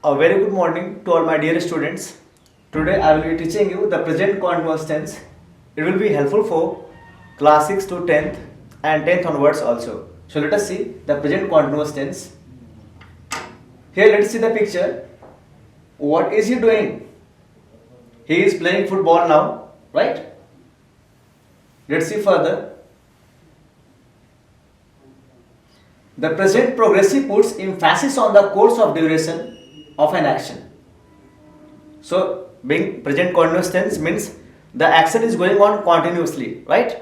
A very good morning to all my dear students. Today I will be teaching you the present continuous tense. It will be helpful for class 6 to 10th and 10th onwards also. So let us see the present continuous tense. Here let us see the picture. What is he doing? He is playing football now, right? Let's see further. The present progressive puts emphasis on the course of duration of an action. So, being present continuous tense means the action is going on continuously, right?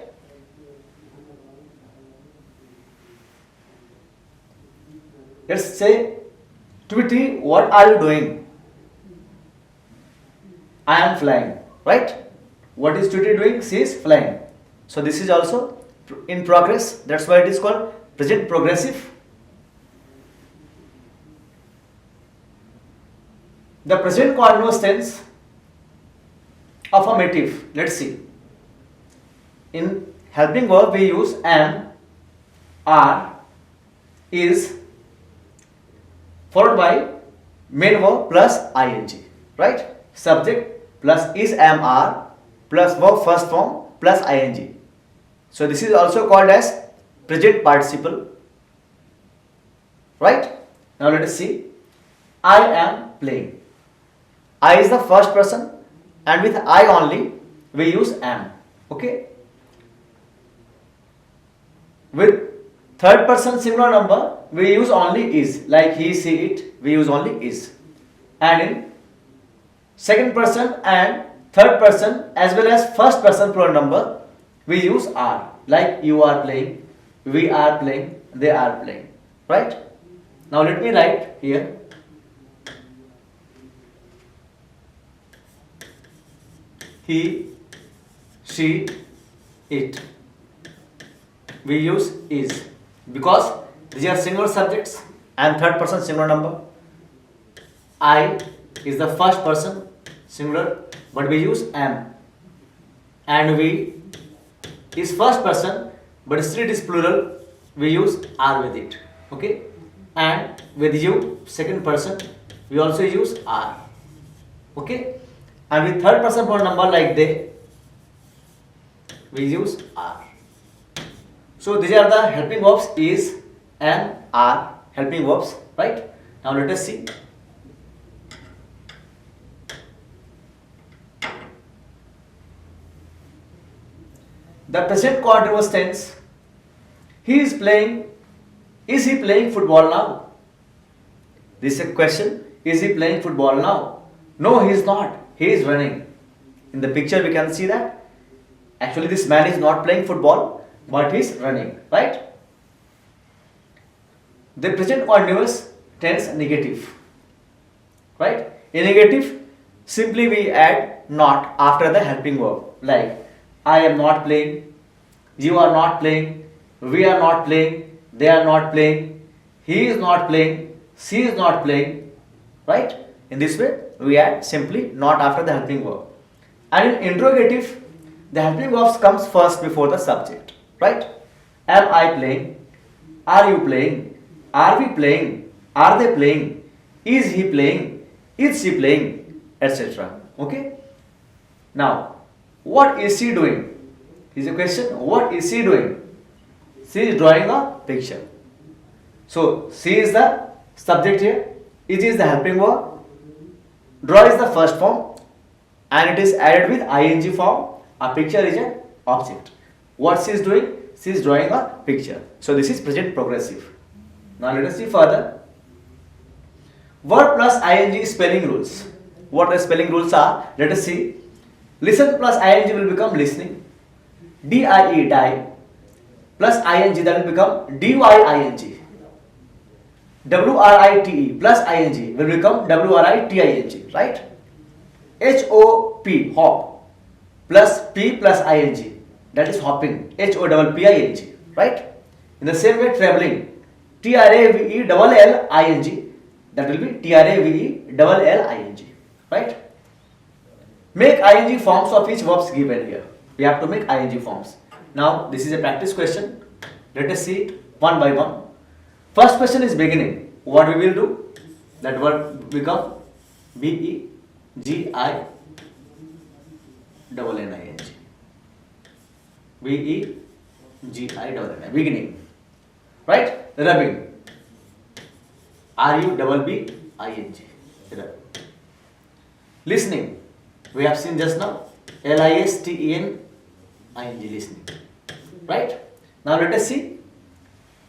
Let's say, Tweety, what are you doing? I am flying, right? What is Tweety doing? She is flying. So, this is also in progress. That's why it is called present progressive. The present continuous tense affirmative. Let's see. In helping verb we use am, are, is followed by main verb plus ing, right? Subject plus is, am, are plus verb first form plus ing. So this is also called as present participle, right? Now let us see. I am playing. I is the first person and with I only we use am, okay? With third person singular number we use only is, like he, she, it, we use only is. And in second person and third person as well as first person plural number we use are, like you are playing, we are playing, they are playing, right? Now let me write here. He, she, it. We use is because these are singular subjects and third person singular number. I is the first person singular, but we use am. And we is first person, but still it is plural. We use are with it. Okay. And with you, second person, we also use are. Okay. And with third person pronoun number like they, we use are. So these are the helping verbs is, am, are, helping verbs, right? Now let us see. The present continuous tense. He is playing. Is he playing football now? This is a question. Is he playing football now? No, he is not. He is running. In the picture we can see that actually this man is not playing football but he is running, right? The present continuous tense negative, right? In negative simply we add not after the helping verb, like I am not playing, you are not playing, we are not playing, they are not playing, he is not playing, she is not playing, right? In this way we add simply not after the helping verb. And in interrogative, the helping verbs comes first before the subject, right? Am I playing? Are you playing? Are we playing? Are they playing? Is he playing? Is she playing? Etc. Okay? Now, what is she doing? Is a question. What is she doing? She is drawing a picture. So, she is the subject here. It is the helping verb. Draw is the first form and it is added with ing form. A picture is an object. What she is doing? She is drawing a picture. So this is present progressive. Now let us see further. Verb plus ing spelling rules. What the spelling rules are? Let us see. Listen plus ing will become listening. Die, die plus ing, that will become dying. WRITE plus ing will become WRITING, right? HOP, hop plus P plus ing, that is hopping, HOPPING, right? In the same way, traveling, TRAVELLING, that will be TRAVELLING, right? Make ing forms of each verbs given here. We have to make ing forms. Now, this is a practice question. Let us see it one by one. First question is beginning. What we will do? that word become Begin. Begin. Beginning. Right? Rubbing. Rubbing. Rub. Listening. We have seen just now. Listening. Listening. Right? Now let us see.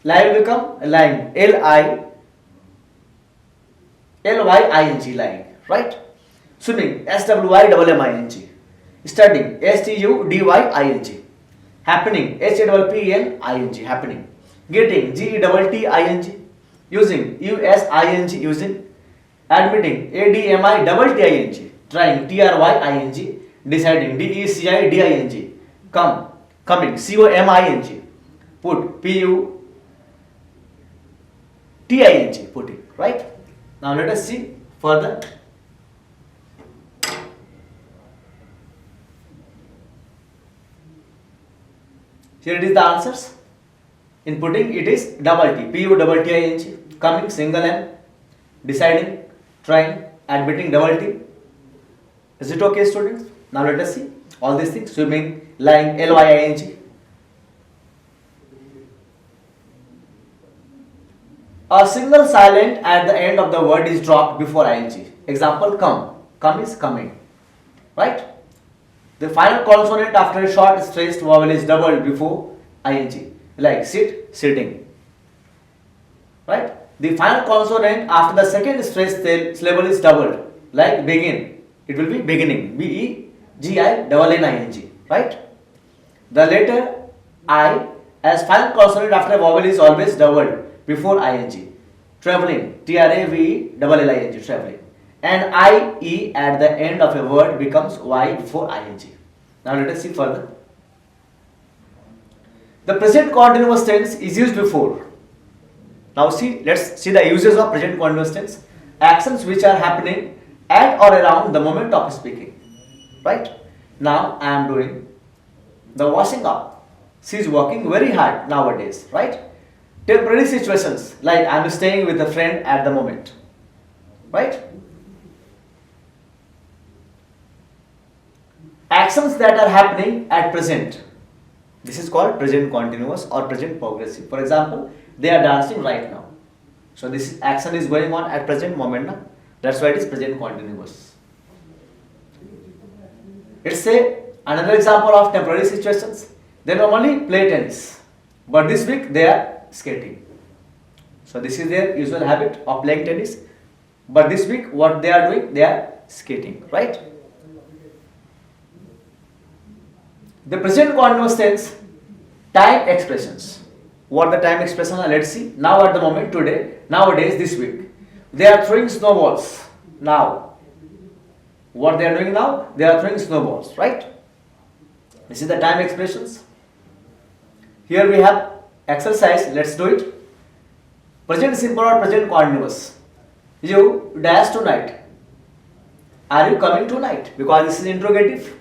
Lie will become lying. Lying. Lying. Right? Swimming. Swimming. Studying. Studying. Happening. Happpening. Happening. Getting. Getting. Using. Using. Admitting. Admitting. Trying. Trying. Deciding. Deciding. Come. Coming. Coming. Put. Putting. Right? Now let us see further. Here it is the answers. In putting it is double T. Coming single M. Deciding. Trying. Admitting double T. Is it okay, students? Now let us see all these things. Swimming, lying, lying. A single silent at the end of the word is dropped before ing. Example, come. Come is coming. Right? The final consonant after a short stressed vowel is doubled before ing. Like sit, sitting. Right? The final consonant after the second stressed syllable is doubled. Like begin. It will be beginning. Begin. Right? The letter I as final consonant after a vowel is always doubled before ing. Traveling. Travelling. Traveling. And IE at the end of a word becomes Y before ing. Now let us see further. The present continuous tense is used before. Now let's see the uses of present continuous tense. Actions which are happening at or around the moment of speaking. Right? Now I am doing the washing up. She is working very hard nowadays. Right? Temporary situations like I am staying with a friend at the moment. Right? Actions that are happening at present. This is called present continuous or present progressive. For example, they are dancing right now. So this action is going on at present moment. Na? That's why it is present continuous. Let's say another example of temporary situations. They normally play tennis, but this week they are skating. So this is their usual habit of playing tennis, but this week what they are doing? They are skating, right? The present continuous tense time expressions. What the time expression are? Let's see. Now at the moment, today, nowadays, this week, they are throwing snowballs. Now, what they are doing now? They are throwing snowballs, right? This is the time expressions. Here we have exercise. Let's do it. Present simple or present continuous. You dash tonight. Are you coming tonight? Because this is interrogative.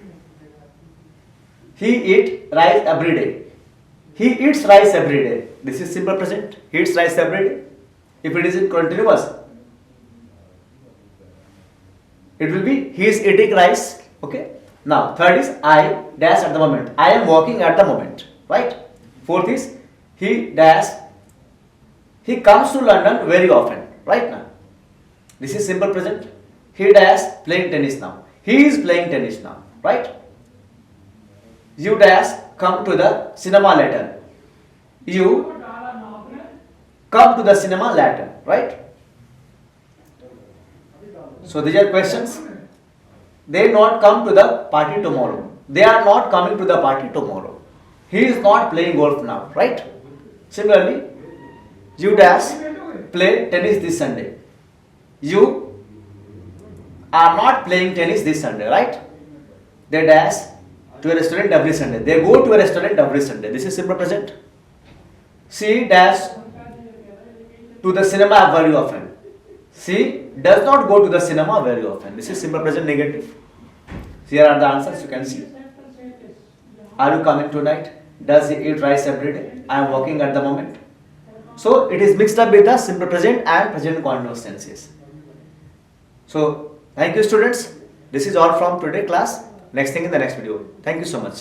He eats rice every day. He eats rice every day. This is simple present. He eats rice every day. If it is in continuous, it will be he is eating rice. Okay. Now third is I dash at the moment. I am walking at the moment. Right. Fourth is he dash. He comes to London very often. Right now. This is simple present. He dash playing tennis now. He is playing tennis now. Right. You dash come to the cinema later. You come to the cinema later, right? So these are questions. They not come to the party tomorrow. They are not coming to the party tomorrow. He is not playing golf now, right? Similarly, you dash play tennis this Sunday. You are not playing tennis this Sunday, right? They dash to a restaurant every Sunday. They go to a restaurant every Sunday. This is simple present. She dash to the cinema very often. She does not go to the cinema very often. This is simple present negative. Here are the answers you can see. Are you coming tonight? Does he eat rice every day? I am working at the moment. So it is mixed up with the simple present and present continuous tenses. So thank you students. This is all from today class. Next thing in the next video. Thank you so much.